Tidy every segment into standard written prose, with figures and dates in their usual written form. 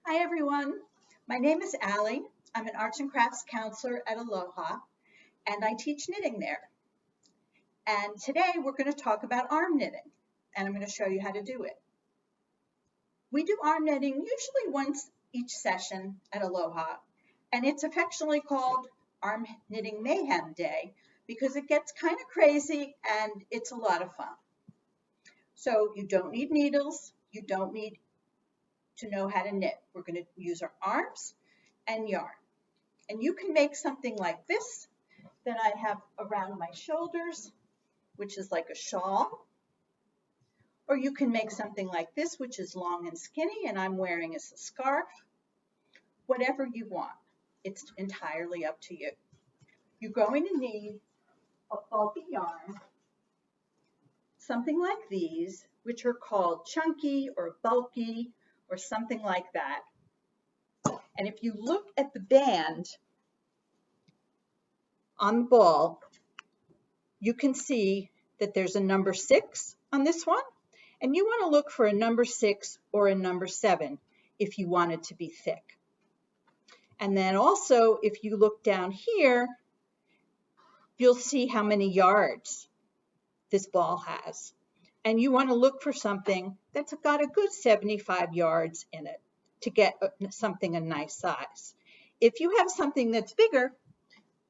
Hi everyone, my name is Allie. I'm an arts and crafts counselor at Aloha and I teach knitting there. And today we're going to talk about arm knitting and I'm going to show you how to do it. We do arm knitting usually once each session at Aloha and it's affectionately called Arm Knitting Mayhem Day because it gets kind of crazy and it's a lot of fun. So you don't need needles, you don't need to know how to knit. We're going to use our arms and yarn. And you can make something like this that I have around my shoulders, which is like a shawl. Or you can make something like this, which is long and skinny, and I'm wearing as a scarf. Whatever you want. It's entirely up to you. You're going to need a bulky yarn, something like these, which are called chunky or bulky or something like that. And if you look at the band on the ball, you can see that there's a number 6 on this one, and you want to look for a number 6 or a number 7 if you want it to be thick. And then also, if you look down here, you'll see how many yards this ball has. And you want to look for something that's got a good 75 yards in it to get something a nice size. If you have something that's bigger,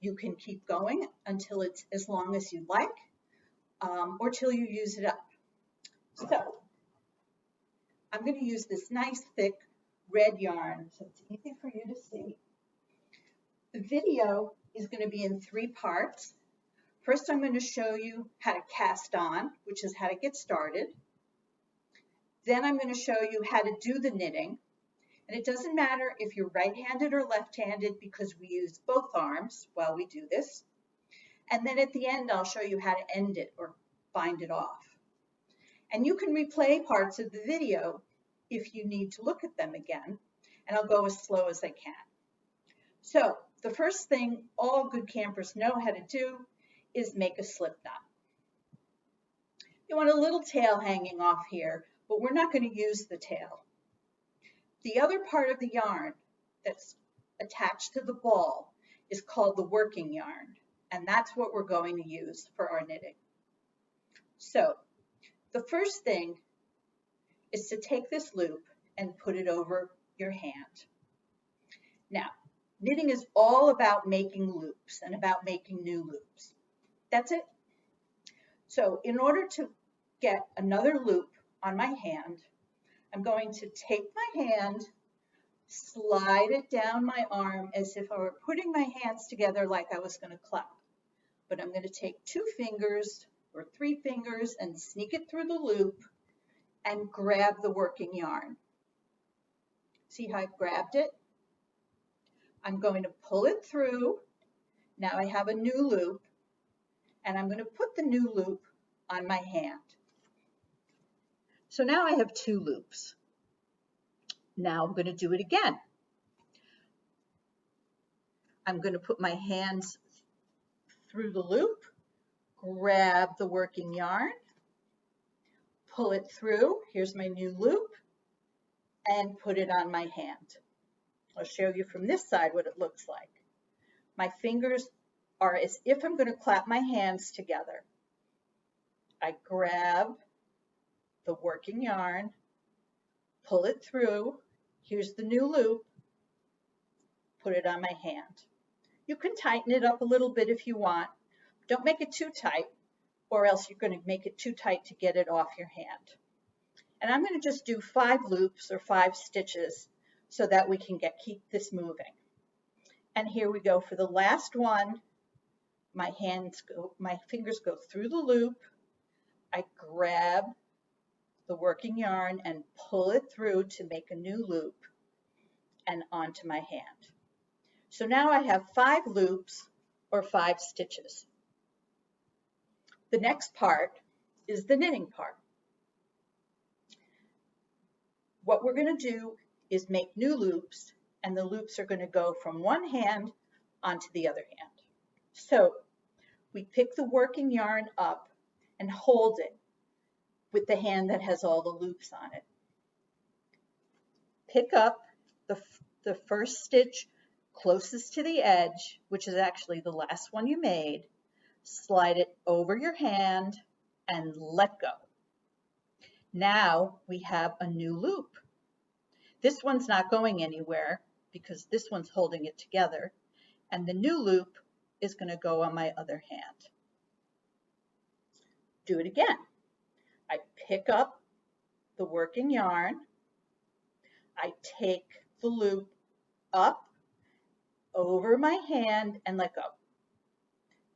you can keep going until it's as long as you like, or till you use it up. So I'm going to use this nice thick red yarn so it's easy for you to see. The video is going to be in 3 parts. First, I'm going to show you how to cast on, which is how to get started. Then I'm going to show you how to do the knitting. And it doesn't matter if you're right-handed or left-handed because we use both arms while we do this. And then at the end, I'll show you how to end it or bind it off. And you can replay parts of the video if you need to look at them again. And I'll go as slow as I can. So the first thing all good campers know how to do is make a slip knot. You want a little tail hanging off here, but we're not going to use the tail. The other part of the yarn that's attached to the ball is called the working yarn, and that's what we're going to use for our knitting. So the first thing is to take this loop and put it over your hand. Now, knitting is all about making loops and about making new loops. That's it. So in order to get another loop on my hand, I'm going to take my hand, slide it down my arm as if I were putting my hands together like I was going to clap. But I'm going to take 2 fingers or 3 fingers and sneak it through the loop and grab the working yarn. See how I've grabbed it? I'm going to pull it through. Now I have a new loop. And I'm going to put the new loop on my hand. So now I have 2 loops. Now I'm going to do it again. I'm going to put my hands through the loop, grab the working yarn, pull it through. Here's my new loop, and put it on my hand. I'll show you from this side what it looks like. My fingers are as if I'm going to clap my hands together. I grab the working yarn, pull it through. Here's the new loop. Put it on my hand. You can tighten it up a little bit if you want. Don't make it too tight, or else you're going to make it too tight to get it off your hand. And I'm going to just do 5 loops or 5 stitches so that we can keep this moving. And here we go for the last one. My fingers go through the loop. I grab the working yarn and pull it through to make a new loop and onto my hand. So now I have 5 loops or 5 stitches. The next part is the knitting part. What we're going to do is make new loops, and the loops are going to go from one hand onto the other hand. So we pick the working yarn up and hold it with the hand that has all the loops on it. Pick up the first stitch closest to the edge, which is actually the last one you made, slide it over your hand and let go. Now we have a new loop. This one's not going anywhere because this one's holding it together, and the new loop is going to go on my other hand. Do it again. I pick up the working yarn, I take the loop up over my hand and let go.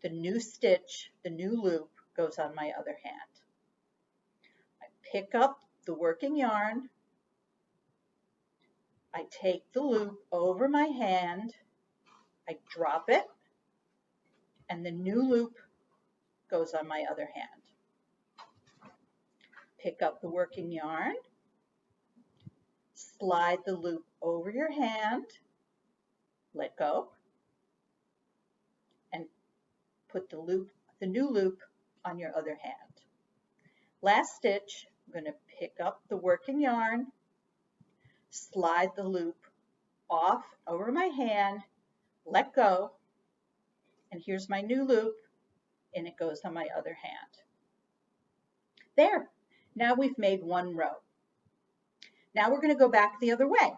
The new stitch, the new loop goes on my other hand. I pick up the working yarn, I take the loop over my hand, I drop it, and the new loop goes on my other hand. Pick up the working yarn, slide the loop over your hand, let go, and put the new loop on your other hand. Last stitch, I'm going to pick up the working yarn, slide the loop off over my hand, let go, and here's my new loop, and it goes on my other hand. There, now we've made one row. Now we're going to go back the other way.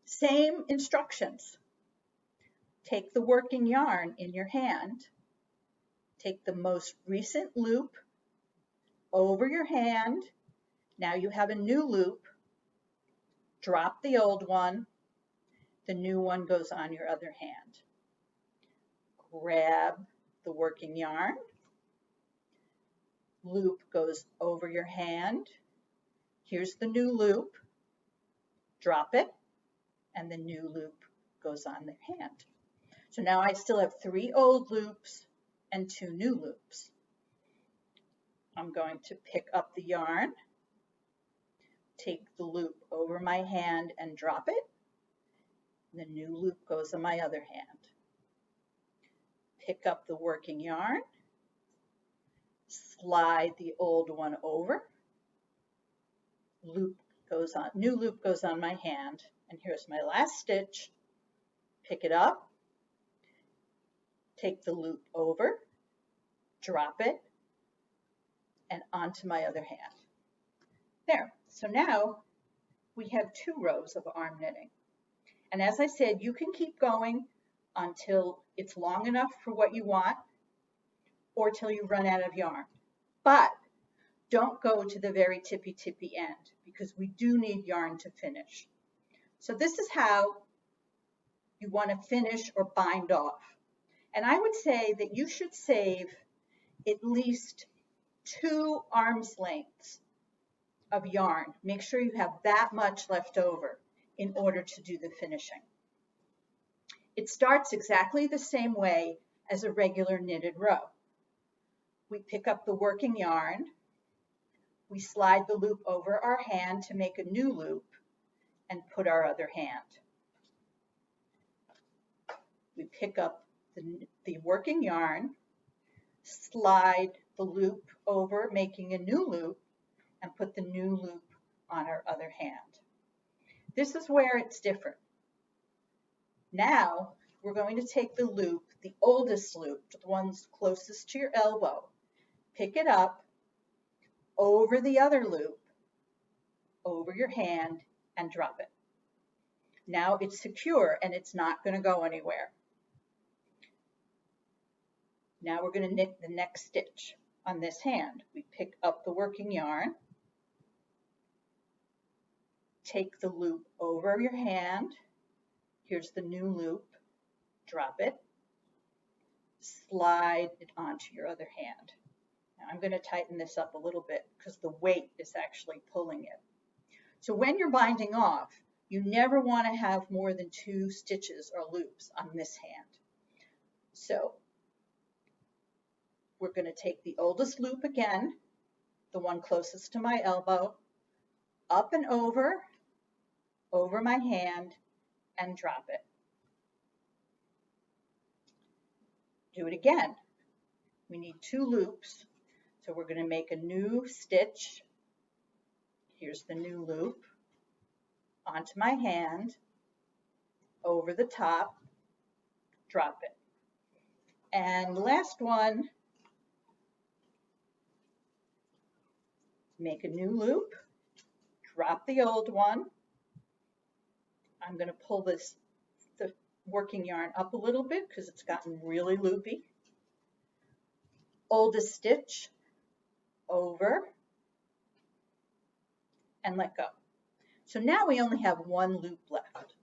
Same instructions. Take the working yarn in your hand, take the most recent loop over your hand. Now you have a new loop. Drop the old one. The new one goes on your other hand. Grab the working yarn. Loop goes over your hand. Here's the new loop. Drop it, and the new loop goes on the hand. So now I still have 3 old loops and 2 new loops. I'm going to pick up the yarn, take the loop over my hand and drop it. The new loop goes on my other hand. Pick up the working yarn, slide the old one over, new loop goes on my hand, and here's my last stitch. Pick it up, take the loop over, drop it, and onto my other hand. There, so now we have 2 rows of arm knitting. And as I said, you can keep going until it's long enough for what you want or till you run out of yarn. But don't go to the very tippy end because we do need yarn to finish. So this is how you want to finish or bind off. And I would say that you should save at least 2 arm's lengths of yarn. Make sure you have that much left over in order to do the finishing. It starts exactly the same way as a regular knitted row. We pick up the working yarn, we slide the loop over our hand to make a new loop and put our other hand. We pick up the working yarn, slide the loop over, making a new loop, and put the new loop on our other hand. This is where it's different. Now we're going to take the loop, the oldest loop, the ones closest to your elbow, pick it up over the other loop, over your hand, and drop it. Now it's secure and it's not going to go anywhere. Now we're going to knit the next stitch on this hand. We pick up the working yarn, take the loop over your hand, here's the new loop, drop it, slide it onto your other hand. Now I'm going to tighten this up a little bit because the weight is actually pulling it. So when you're binding off, you never want to have more than 2 stitches or loops on this hand. So we're going to take the oldest loop again, the one closest to my elbow, up and over my hand, and drop it. Do it again. We need 2 loops, so we're going to make a new stitch. Here's the new loop onto my hand, over the top, drop it. And last one, make a new loop, drop the old one. I'm going to pull the working yarn up a little bit because it's gotten really loopy. Oldest stitch, over, and let go. So now we only have one loop left.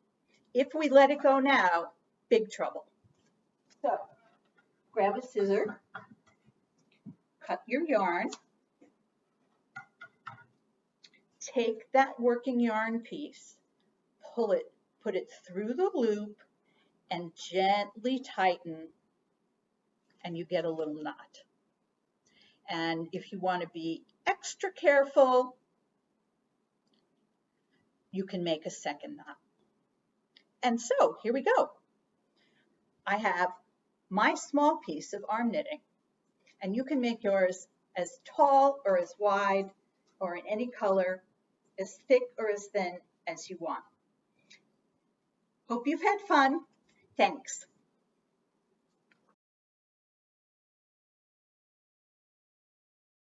If we let it go now, big trouble. So grab a scissor, cut your yarn, take that working yarn piece, pull it, put it through the loop, and gently tighten, and you get a little knot. And if you want to be extra careful, you can make a second knot. And so here we go. I have my small piece of arm knitting, and you can make yours as tall or as wide or in any color, as thick or as thin as you want. Hope you've had fun. Thanks.